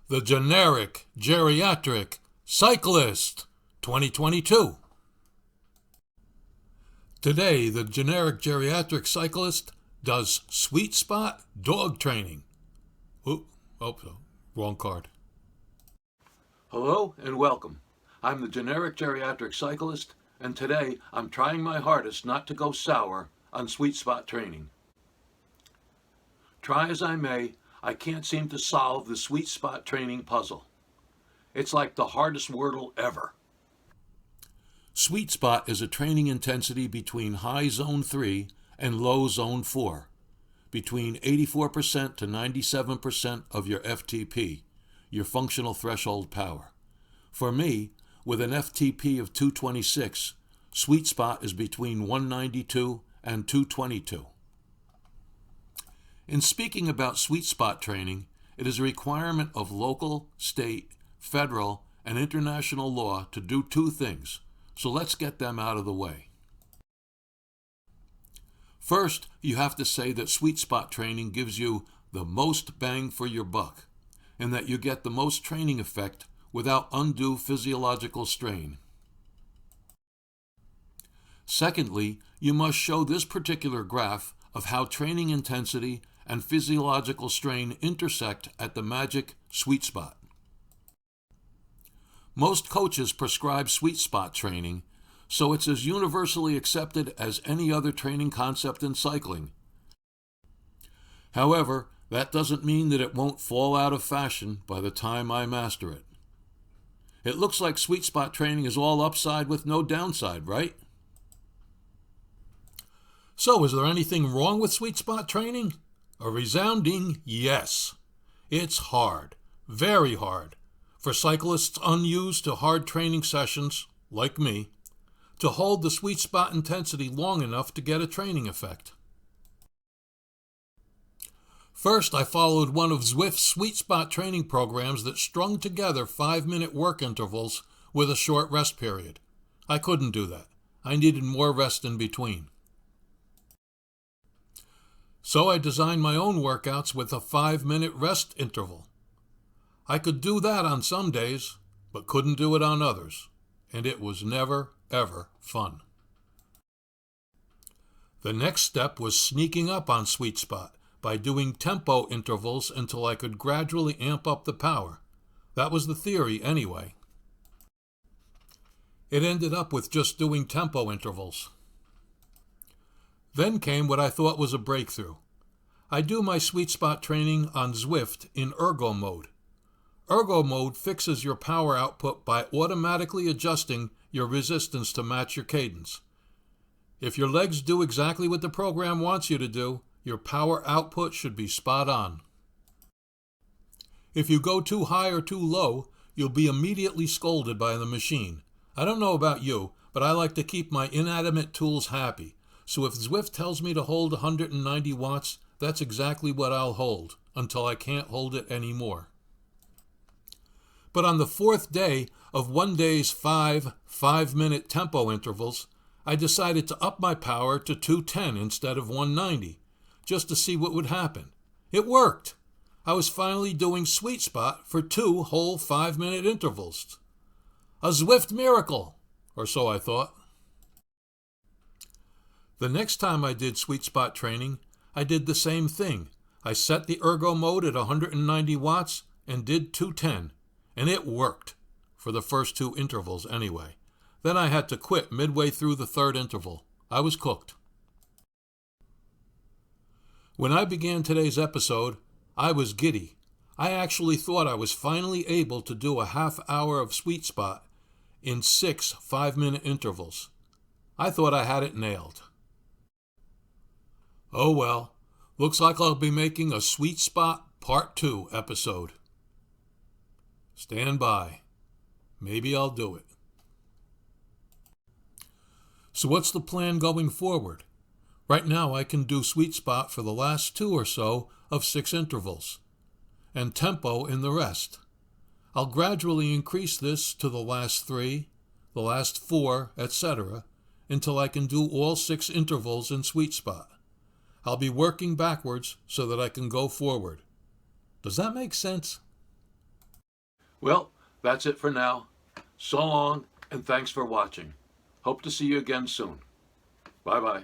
the Generic Geriatric Cyclist 2022. Today, the Generic Geriatric Cyclist does sweet spot dog training. Wrong card. Hello and welcome. I'm the Generic Geriatric Cyclist, and today I'm trying my hardest not to go sour on sweet spot training. Try as I may, I can't seem to solve the sweet spot training puzzle. It's like the hardest wordle ever. Sweet spot is a training intensity between high zone 3 and low zone 4, between 84% to 97% of your FTP, your functional threshold power. For me, with an FTP of 226, sweet spot is between 192 and 222. In speaking about sweet spot training, it is a requirement of local, state, federal, and international law to do two things, so let's get them out of the way. First, you have to say that sweet spot training gives you the most bang for your buck, and that you get the most training effect without undue physiological strain. Secondly, you must show this particular graph of how training intensity and physiological strain intersect at the magic sweet spot. Most coaches prescribe sweet spot training, so it's as universally accepted as any other training concept in cycling. However, that doesn't mean that it won't fall out of fashion by the time I master it. It looks like sweet spot training is all upside with no downside, right? So, is there anything wrong with sweet spot training? A resounding yes. It's hard, very hard, for cyclists unused to hard training sessions, like me, to hold the sweet spot intensity long enough to get a training effect. First, I followed one of Zwift's sweet spot training programs that strung together 5-minute work intervals with a short rest period. I couldn't do that. I needed more rest in between. So I designed my own workouts with a 5-minute rest interval. I could do that on some days, but couldn't do it on others, and it was never, ever fun. The next step was sneaking up on sweet spot by doing tempo intervals until I could gradually amp up the power. That was the theory anyway. It ended up with just doing tempo intervals. Then came what I thought was a breakthrough. I do my sweet spot training on Zwift in ergo mode. Ergo mode fixes your power output by automatically adjusting your resistance to match your cadence. If your legs do exactly what the program wants you to do, your power output should be spot on. If you go too high or too low, you'll be immediately scolded by the machine. I don't know about you, but I like to keep my inanimate tools happy. So if Zwift tells me to hold 190 watts, that's exactly what I'll hold, until I can't hold it anymore. But on the fourth day of one day's 5-minute tempo intervals, I decided to up my power to 210 instead of 190, just to see what would happen. It worked. I was finally doing sweet spot for 2 whole 5-minute intervals. A Zwift miracle, or so I thought. The next time I did sweet spot training, I did the same thing. I set the ergo mode at 190 watts and did 210, and it worked, for the first 2 intervals anyway. Then I had to quit midway through the third interval. I was cooked. When I began today's episode, I was giddy. I actually thought I was finally able to do a half hour of sweet spot in 6 5-minute intervals. I thought I had it nailed. Oh well, looks like I'll be making a Sweet Spot Part 2 episode. Stand by. Maybe I'll do it. So what's the plan going forward? Right now I can do sweet spot for the last 2 or so of 6 intervals, and tempo in the rest. I'll gradually increase this to the last 3, the last 4, etc., until I can do all 6 intervals in sweet spot. I'll be working backwards so that I can go forward. Does that make sense? Well, that's it for now. So long, and thanks for watching. Hope to see you again soon. Bye-bye.